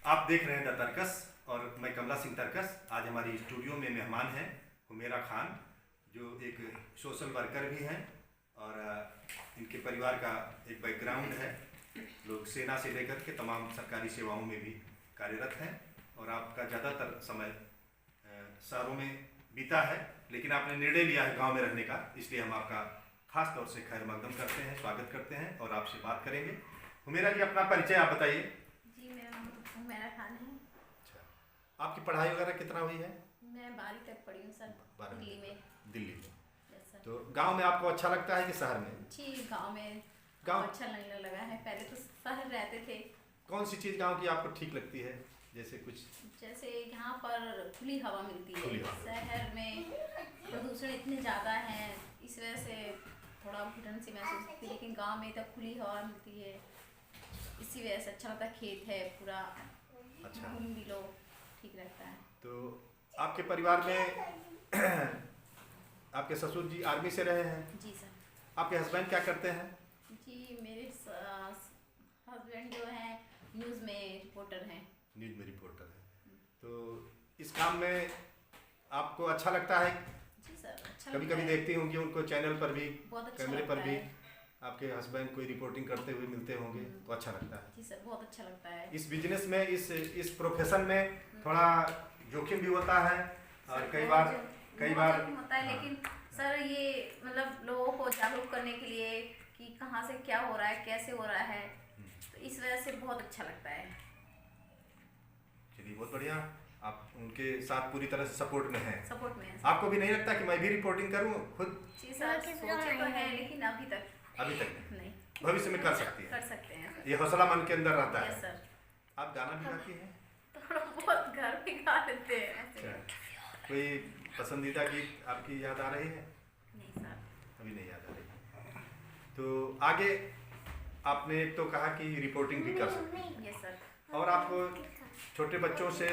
आप देख रहे हैं द तर्कस और मैं कमला सिंह तर्कस। आज हमारी स्टूडियो में मेहमान हैं हुमेरा खान, जो एक सोशल वर्कर भी हैं और इनके परिवार का एक बैकग्राउंड है। लोग सेना से लेकर के तमाम सरकारी सेवाओं में भी कार्यरत हैं और आपका ज़्यादातर समय शहरों में बीता है, लेकिन आपने निर्णय लिया है गांव में रहने का, इसलिए हम आपका खास तौर से खैर मकदम करते हैं, स्वागत करते हैं और आपसे बात करेंगे। हुमेरा जी, अपना परिचय आप बताइए। जी, मेरा नाम हुमेरा खान है। अच्छा, आपकी पढ़ाई वगैरह कितना हुई है? मैं 12वीं तक पढ़ी हूँ सर, दिल्ली में। दिल्ली में। Yes sir. तो गांव में आपको अच्छा लगता है कि शहर में? जी, गांव में गांव अच्छा लगने लगा है। पहले तो शहर रहते थे। कौन सी चीज़ गांव की आपको ठीक लगती है? जैसे कुछ जैसे यहाँ पर खुली हवा मिलती है। खुली हवा। शहर में प्रदूषण इतने ज़्यादा हैं, इस वजह से थोड़ा घुटन सी महसूस होती है, लेकिन गांव में तो खुली हवा मिलती है, इसी वजह से अच्छा लगता है। खेत है पूरा, अच्छा। घूम भी लो, ठीक रहता है। तो आपके परिवार में आपके ससुर जी आर्मी से रहे हैं? जी सर। आपके हस्बैंड क्या करते हैं? जी, मेरे हस्बैंड जो हैं न्यूज़ में रिपोर्टर हैं। न्यूज़ में रिपोर्टर है। तो इस काम में आपको अच्छा लगता है? जी सर, अच्छा कभी लगता कभी है। देखती होंगी उनको चैनल पर भी, बहुत अच्छा कैमरे पर लगता भी है। आपके हस्बैंड कोई रिपोर्टिंग करते हुए मिलते होंगे, तो अच्छा लगता है। जी सर, बहुत अच्छा लगता है। इस बिजनेस में, इस प्रोफेशन में थोड़ा जोखिम भी होता है और सर, कई बहुत बार जोखिम होता है, लेकिन सर ये मतलब लोगों को जागरूक करने के लिए कि कहाँ से क्या हो रहा है, कैसे हो रहा है, तो इस वजह से बहुत अच्छा लगता है। चलिए, बहुत बढ़िया। आप उनके साथ पूरी तरह से सपोर्ट में हैं। सपोर्ट में है। आपको भी नहीं लगता कि मैं भी रिपोर्टिंग करूं खुद? जी सर, सोचे तो है, लेकिन अभी तक नहीं। भविष्य में कर सकती कर हैं, सकते हैं। ये हौसला मन के अंदर रहता यस है। सर। आप गाना भी गाती हैं? थोड़ा बहुत घर पे गा लेते हैं ऐसे। अच्छा, कोई पसंदीदा गीत आपकी याद आ रही है? नहीं सर। अभी नहीं याद आ रही। तो आगे आपने तो कहा कि रिपोर्टिंग भी कर सकते हैं, यस सर। और आपको छोटे बच्चों से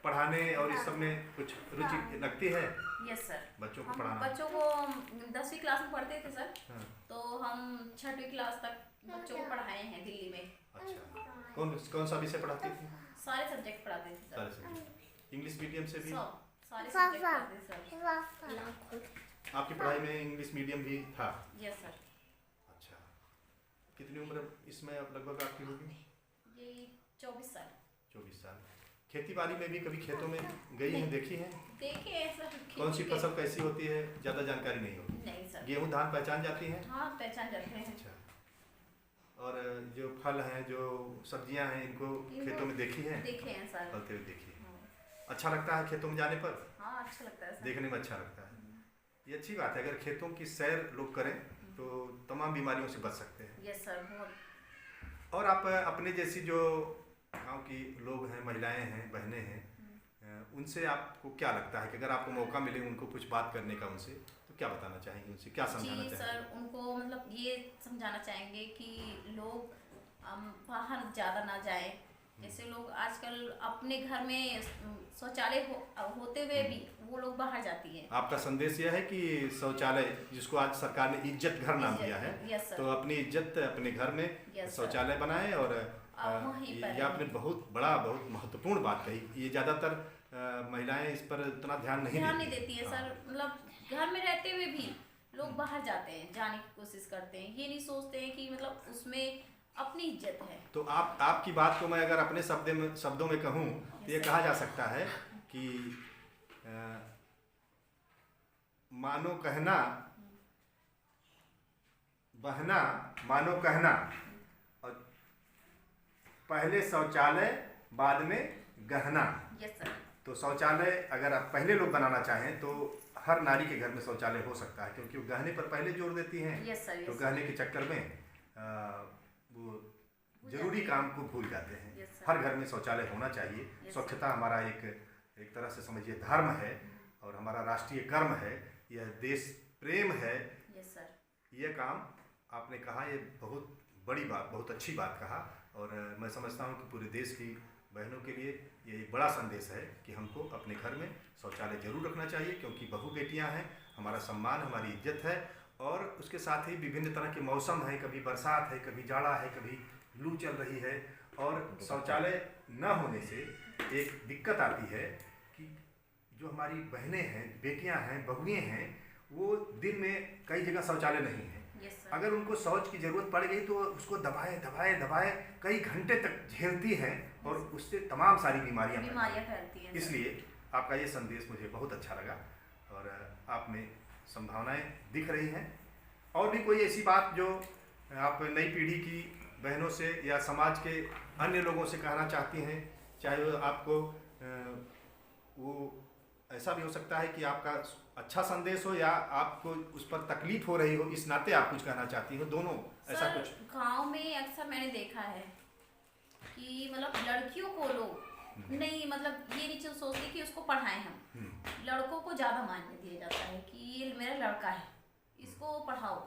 पढ़ाने और इस सब में कुछ रुचि लगती है? Yes sir. बच्चों को हम पढ़ाना? बच्चों को 10वीं क्लास में पढ़ते थे सर, हाँ। तो हम 6वीं क्लास तक बच्चों को पढ़ाए हैं दिल्ली में। अच्छा, कौन सा विषय पढ़ाती थी? सारे सब्जेक्ट पढ़ाते थे सारे सर। सब्जेक्ट। इंग्लिश मीडियम से भी? सब सारे सब्जेक्ट पढ़ाते थे सर। आपकी पढ़ाई में इंग्लिश मीडियम भी था? Yes sir. अच्छा, कितनी उम्र इसमें अब लगभग आपकी होगी? ये 24 साल। 24 साल। खेती बाड़ी में भी कभी खेतों में गई हैं, देखी हैं? देखे हैं सर। कौन सी फसल कैसी होती है ज़्यादा जानकारी नहीं होती? नहीं सर। गेहूँ धान पहचान जाती हैं? हाँ, पहचान जाते हैं। अच्छा, और जो फल हैं, जो सब्जियां हैं, इनको खेतों में देखी हैं? देखे हैं सर। फलते हुए देखी है। अच्छा लगता है खेतों में जाने पर? हाँ, अच्छा लगता है सर। देखने में अच्छा लगता है। ये अच्छी बात है, अगर खेतों की सैर लोग करें तो तमाम बीमारियों से बच सकते हैं। यस सर, बहुत। और आप अपने जैसी जो गांव की लोग हैं, महिलाएं हैं, बहनें हैं, उनसे आपको क्या लगता है कि अगर आपको मौका मिले उनको कुछ बात करने का, उनसे तो क्या बताना चाहेंगे, उनसे क्या समझाना जी चाहेंगे? सर, उनको मतलब ये समझाना चाहेंगे कि लोग बाहर ज़्यादा ना जाएं। जैसे लोग आजकल अपने घर में शौचालय होते हुए भी वो लोग बाहर जाती है। आपका संदेश यह है कि शौचालय, जिसको आज सरकार ने इज्जत घर नाम दिया है, यस सर। तो अपनी इज्जत अपने घर में यस सर। शौचालय बनाएं। और वहीं पर ये आपने बहुत महत्वपूर्ण बात कही। ये ज़्यादातर महिलाएं इस पर उतना ध्यान नहीं देती है सर। मतलब घर में रहते हुए भी लोग बाहर जाते हैं, जाने की कोशिश करते हैं, ये नहीं सोचते हैं कि मतलब उसमें अपनी इज्जत है। तो आपकी बात को मैं अगर अपने शब्दों में कहूँ तो ये कहा जा सकता है कि मानो कहना बहना, मानो कहना, और पहले शौचालय बाद में गहना। Yes sir. तो शौचालय अगर आप पहले लोग बनाना चाहें तो हर नारी के घर में शौचालय हो सकता है, क्योंकि वो गहने पर पहले जोर देती हैं। Yes sir. तो गहने के चक्कर में वो जरूरी काम को भूल जाते हैं। Yes sir. हर घर में शौचालय होना चाहिए। स्वच्छता हमारा एक तरह से समझिए धर्म है और हमारा राष्ट्रीय कर्म है, यह देश प्रेम है। Yes sir. यह काम आपने कहा, ये बहुत बड़ी बात, बहुत अच्छी बात कहा, और मैं समझता हूँ कि पूरे देश की बहनों के लिए ये एक बड़ा संदेश है कि हमको अपने घर में शौचालय जरूर रखना चाहिए, क्योंकि बहू बेटियां हैं, हमारा सम्मान, हमारी इज्जत है। और उसके साथ ही विभिन्न तरह के मौसम हैं, कभी बरसात है, कभी जाड़ा है, कभी लू चल रही है, और शौचालय न होने से एक दिक्कत आती है कि जो हमारी बहनें हैं, बेटियां हैं, बहुएं हैं, वो दिन में कई जगह शौचालय नहीं है। अगर उनको शौच की ज़रूरत पड़ गई तो उसको दबाए दबाए दबाए कई घंटे तक झेलती हैं और उससे तमाम सारी बीमारियां फैलती हैं। इसलिए आपका ये संदेश मुझे बहुत अच्छा लगा और आप में संभावनाएं दिख रही हैं। और भी कोई ऐसी बात जो आप नई पीढ़ी की बहनों से या समाज के अन्य लोगों से कहना चाहती हैं, चाहे वो आपको वो ऐसा भी हो सकता है कि आपका अच्छा संदेश हो या आपको उस पर तकलीफ हो रही हो, इस नाते आप कुछ कहना चाहती हो, दोनों ऐसा कुछ? गांव में अक्सर मैंने देखा है कि मतलब लड़कियों को लोग नहीं, मतलब ये नहीं सोचते कि उसको पढ़ाएं हम, लड़कों को ज़्यादा मान्य दिया जाता है कि ये मेरा लड़का है, इसको पढ़ाओ,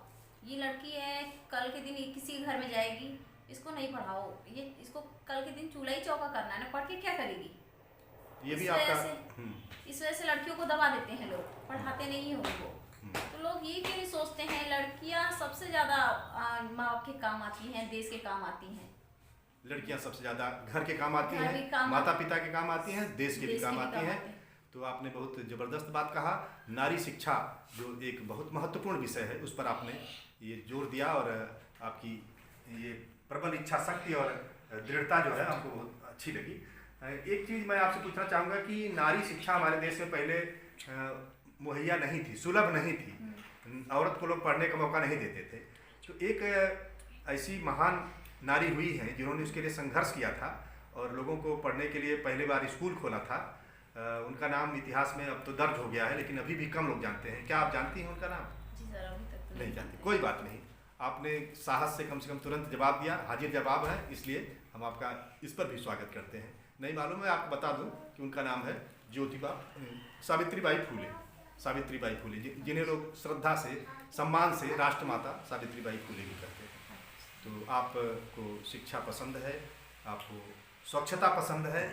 ये लड़की है कल के दिन किसी घर में जाएगी, इसको नहीं पढ़ाओ, ये इसको कल के दिन चूल्हा ही चौका करना है ना, पढ़ के क्या करेगी। ये भी आपका इस वजह से लड़कियों को दबा देते हैं लोग, पढ़ाते नहीं हैं उनको। तो लोग ये क्यों नहीं सोचते हैं लड़कियां सबसे ज़्यादा माँ बाप के काम आती हैं, देश के काम आती हैं। लड़कियां सबसे ज़्यादा घर के काम आती हैं, माता पिता के काम आती हैं, देश के भी काम आती हैं। तो आपने बहुत ज़बरदस्त बात कहा। नारी शिक्षा जो एक बहुत महत्वपूर्ण विषय है, उस पर आपने ये जोर दिया और आपकी ये प्रबल इच्छा शक्ति और दृढ़ता जो है हमको बहुत अच्छी लगी। एक चीज़ मैं आपसे पूछना चाहूँगा कि नारी शिक्षा हमारे देश में पहले मुहैया नहीं थी, सुलभ नहीं थी, औरत को लोग पढ़ने का मौका नहीं देते थे। तो एक ऐसी महान नारी हुई हैं जिन्होंने उसके लिए संघर्ष किया था और लोगों को पढ़ने के लिए पहली बार स्कूल खोला था। उनका नाम इतिहास में अब तो दर्ज हो गया है, लेकिन अभी भी कम लोग जानते हैं। क्या आप जानती हैं उनका नाम? जी सर, अभी तक तो नहीं जानती। कोई बात नहीं, आपने साहस से कम तुरंत जवाब दिया, हाजिर जवाब है, इसलिए हम आपका इस पर भी स्वागत करते हैं। नहीं मालूम है, आपको बता दूं कि उनका नाम है सावित्रीबाई फूले। सावित्रीबाई फूले जिन्हें लोग श्रद्धा से, सम्मान से राष्ट्रमाता सावित्रीबाई फूले भी कहते हैं। तो आपको शिक्षा पसंद है, आपको स्वच्छता पसंद है,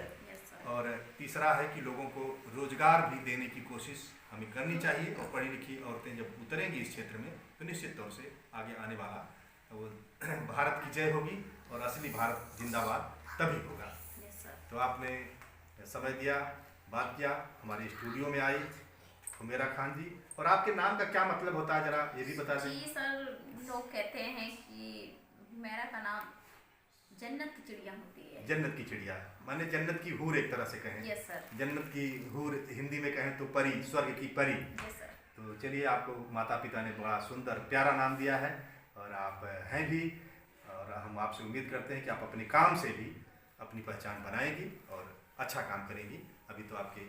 और तीसरा है कि लोगों को रोजगार भी देने की कोशिश हमें करनी चाहिए। और पढ़ी लिखी औरतें जब उतरेंगी इस क्षेत्र में तो निश्चित तौर से आगे आने वाला वो भारत की जय होगी और असली भारत जिंदाबाद तभी होगा। तो आपने समय दिया, बात किया, हमारे स्टूडियो में आई हुमेरा खान जी। और आपके नाम का क्या मतलब होता है, जरा ये भी बता दें। जी सर, लोग कहते हैं कि हुमेरा का नाम जन्नत की चिड़िया होती है। जन्नत की चिड़िया माने जन्नत की हूर, एक तरह से कहें। Yes sir. जन्नत की हूर हिंदी में कहें तो परी, स्वर्ग की परी। Yes sir. तो चलिए, आपको माता पिता ने बड़ा सुंदर प्यारा नाम दिया है और आप हैं भी, और हम आपसे उम्मीद करते हैं कि आप अपने काम से भी अपनी पहचान बनाएंगी और अच्छा काम करेंगी। अभी तो आपकी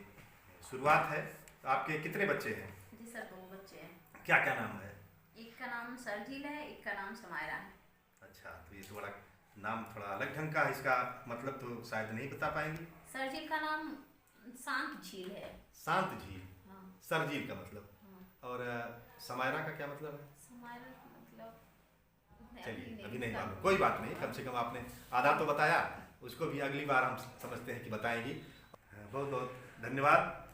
शुरुआत है। तो आपके कितने बच्चे हैं? जी सर, 2 बच्चे हैं। क्या क्या नाम है? एक का नाम सरजील है, एक का नाम समायरा है। अच्छा, तो ये थोड़ा नाम थोड़ा अलग ढंग का है, इसका मतलब तो शायद नहीं बता पाएंगी। सरजील का नाम शांत झील है। शांत झील? हाँ। सरजील का मतलब? हाँ। और समायरा का क्या मतलब है? समायरा का मतलब चलिए, अभी नहीं मालूम, कोई बात नहीं, कम से कम आपने आधा तो बताया, उसको भी अगली बार हम समझते हैं कि बताएंगी। बहुत बहुत धन्यवाद।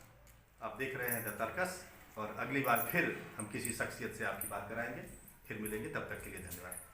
आप देख रहे हैं द तर्कस, और अगली बार फिर हम किसी शख्सियत से आपकी बात कराएंगे, फिर मिलेंगे, तब तक के लिए धन्यवाद।